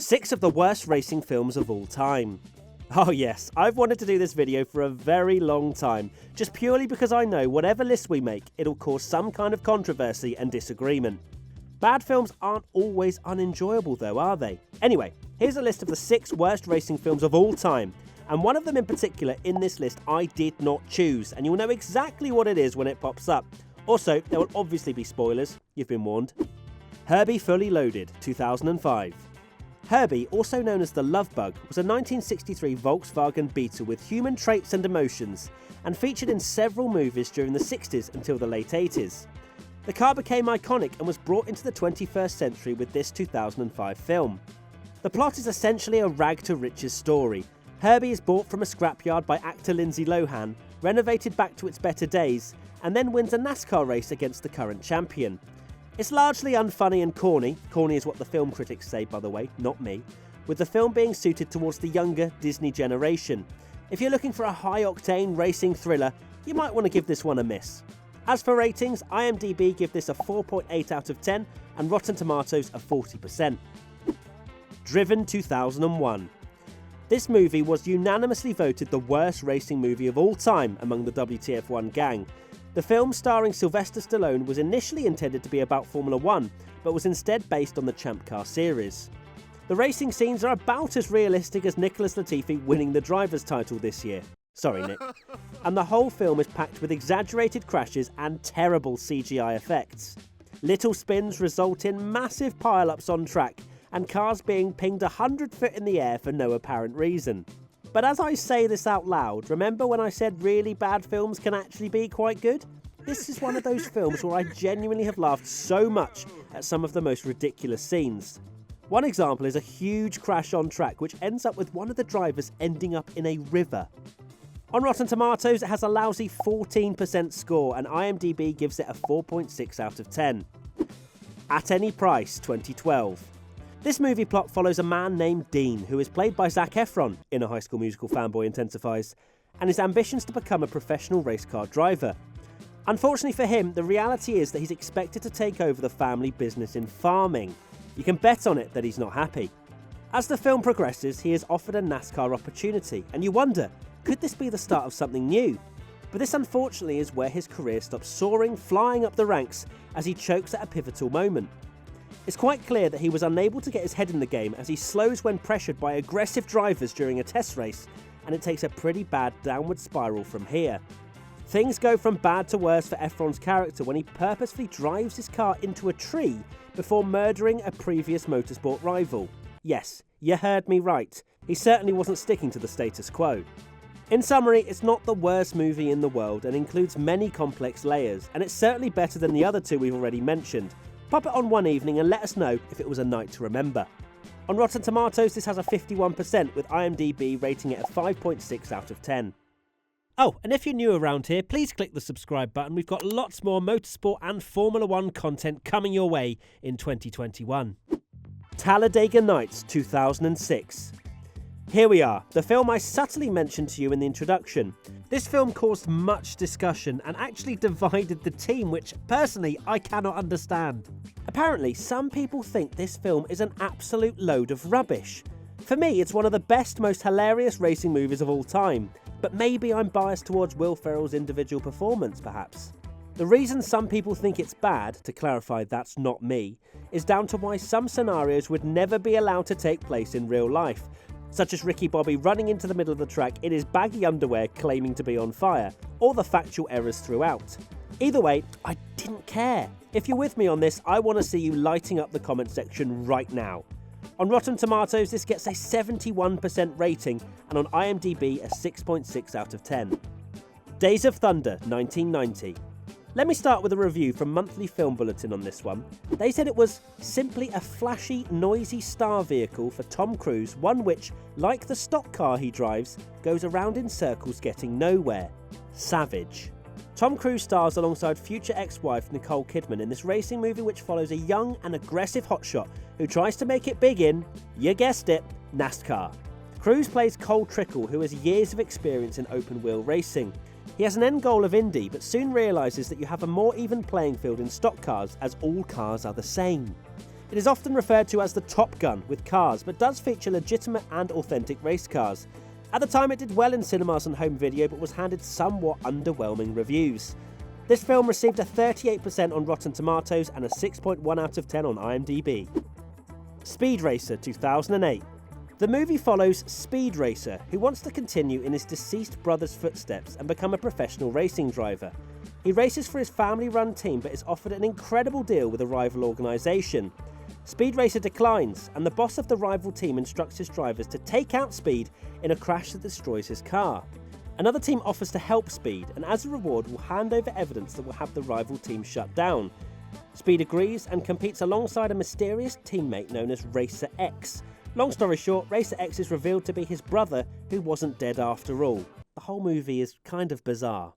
6 of the worst racing films of all time. Oh yes, I've wanted to do this video for a very long time, just purely because I know whatever list we make, it'll cause some kind of controversy and disagreement. Bad films aren't always unenjoyable though, are they? Anyway, here's a list of the 6 worst racing films of all time, and one of them in particular in this list I did not choose, and you'll know exactly what it is when it pops up. Also, there will obviously be spoilers, you've been warned. Herbie Fully Loaded, 2005. Herbie, also known as the Love Bug, was a 1963 Volkswagen Beetle with human traits and emotions, and featured in several movies during the 60s until the late 80s. The car became iconic and was brought into the 21st century with this 2005 film. The plot is essentially a rag-to-riches story. Herbie is bought from a scrapyard by actor Lindsay Lohan, renovated back to its better days, and then wins a NASCAR race against the current champion. It's largely unfunny and corny is what the film critics say by the way, not me, with the film being suited towards the younger Disney generation. If you're looking for a high-octane racing thriller, you might want to give this one a miss. As for ratings, IMDb give this a 4.8 out of 10 and Rotten Tomatoes a 40%. Driven 2001. This movie was unanimously voted the worst racing movie of all time among the WTF1 gang. The film starring Sylvester Stallone was initially intended to be about Formula 1, but was instead based on the Champ Car series. The racing scenes are about as realistic as Nicholas Latifi winning the driver's title this year. Sorry, Nick. And the whole film is packed with exaggerated crashes and terrible CGI effects. Little spins result in massive pile-ups on track, and cars being pinged 100 foot in the air for no apparent reason. But as I say this out loud, remember when I said really bad films can actually be quite good? This is one of those films where I genuinely have laughed so much at some of the most ridiculous scenes. One example is a huge crash on track which ends up with one of the drivers ending up in a river. On Rotten Tomatoes it has a lousy 14% score and IMDb gives it a 4.6 out of 10. At Any Price, 2012. This movie plot follows a man named Dean, who is played by Zac Efron, in a High School Musical fanboy intensifies, and his ambitions to become a professional race car driver. Unfortunately for him, the reality is that he's expected to take over the family business in farming. You can bet on it that he's not happy. As the film progresses, he is offered a NASCAR opportunity, and you wonder, could this be the start of something new? But this unfortunately is where his career stops soaring, flying up the ranks, as he chokes at a pivotal moment. It's quite clear that he was unable to get his head in the game as he slows when pressured by aggressive drivers during a test race, and it takes a pretty bad downward spiral from here. Things go from bad to worse for Efron's character when he purposefully drives his car into a tree before murdering a previous motorsport rival. Yes, you heard me right. He certainly wasn't sticking to the status quo. In summary, it's not the worst movie in the world and includes many complex layers, and it's certainly better than the other 2 we've already mentioned. Pop it on one evening and let us know if it was a night to remember. On Rotten Tomatoes, this has a 51%, with IMDb rating it a 5.6 out of 10. Oh, and if you're new around here, please click the subscribe button. We've got lots more motorsport and Formula 1 content coming your way in 2021. Talladega Nights, 2006. Here we are, the film I subtly mentioned to you in the introduction. This film caused much discussion and actually divided the team, which personally I cannot understand. Apparently, some people think this film is an absolute load of rubbish. For me, it's one of the best, most hilarious racing movies of all time, but maybe I'm biased towards Will Ferrell's individual performance, perhaps. The reason some people think it's bad, to clarify that's not me, is down to why some scenarios would never be allowed to take place in real life, such as Ricky Bobby running into the middle of the track in his baggy underwear claiming to be on fire, or the factual errors throughout. Either way, I didn't care. If you're with me on this, I want to see you lighting up the comment section right now. On Rotten Tomatoes, this gets a 71% rating, and on IMDb a 6.6 out of 10. Days of Thunder, 1990. Let me start with a review from Monthly Film Bulletin on this one. They said it was simply a flashy, noisy star vehicle for Tom Cruise, one which, like the stock car he drives, goes around in circles getting nowhere. Savage. Tom Cruise stars alongside future ex-wife Nicole Kidman in this racing movie which follows a young and aggressive hotshot who tries to make it big in, you guessed it, NASCAR. Cruise plays Cole Trickle, who has years of experience in open-wheel racing. He has an end goal of Indy, but soon realises that you have a more even playing field in stock cars, as all cars are the same. It is often referred to as the Top Gun with cars, but does feature legitimate and authentic race cars. At the time it did well in cinemas and home video, but was handed somewhat underwhelming reviews. This film received a 38% on Rotten Tomatoes and a 6.1 out of 10 on IMDb. Speed Racer 2008. The movie follows Speed Racer, who wants to continue in his deceased brother's footsteps and become a professional racing driver. He races for his family-run team but is offered an incredible deal with a rival organisation. Speed Racer declines, and the boss of the rival team instructs his drivers to take out Speed in a crash that destroys his car. Another team offers to help Speed, and as a reward will hand over evidence that will have the rival team shut down. Speed agrees and competes alongside a mysterious teammate known as Racer X. Long story short, Racer X is revealed to be his brother, who wasn't dead after all. The whole movie is kind of bizarre.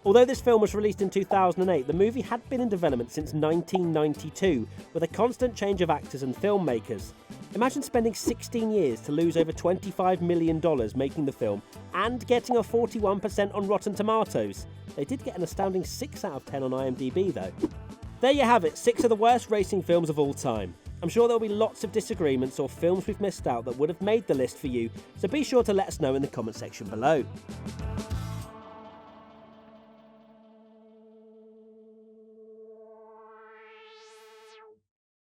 Although this film was released in 2008, the movie had been in development since 1992, with a constant change of actors and filmmakers. Imagine spending 16 years to lose over $25 million making the film and getting a 41% on Rotten Tomatoes. They did get an astounding 6 out of 10 on IMDb though. There you have it, 6 of the worst racing films of all time. I'm sure there'll be lots of disagreements or films we've missed out that would have made the list for you, so be sure to let us know in the comment section below.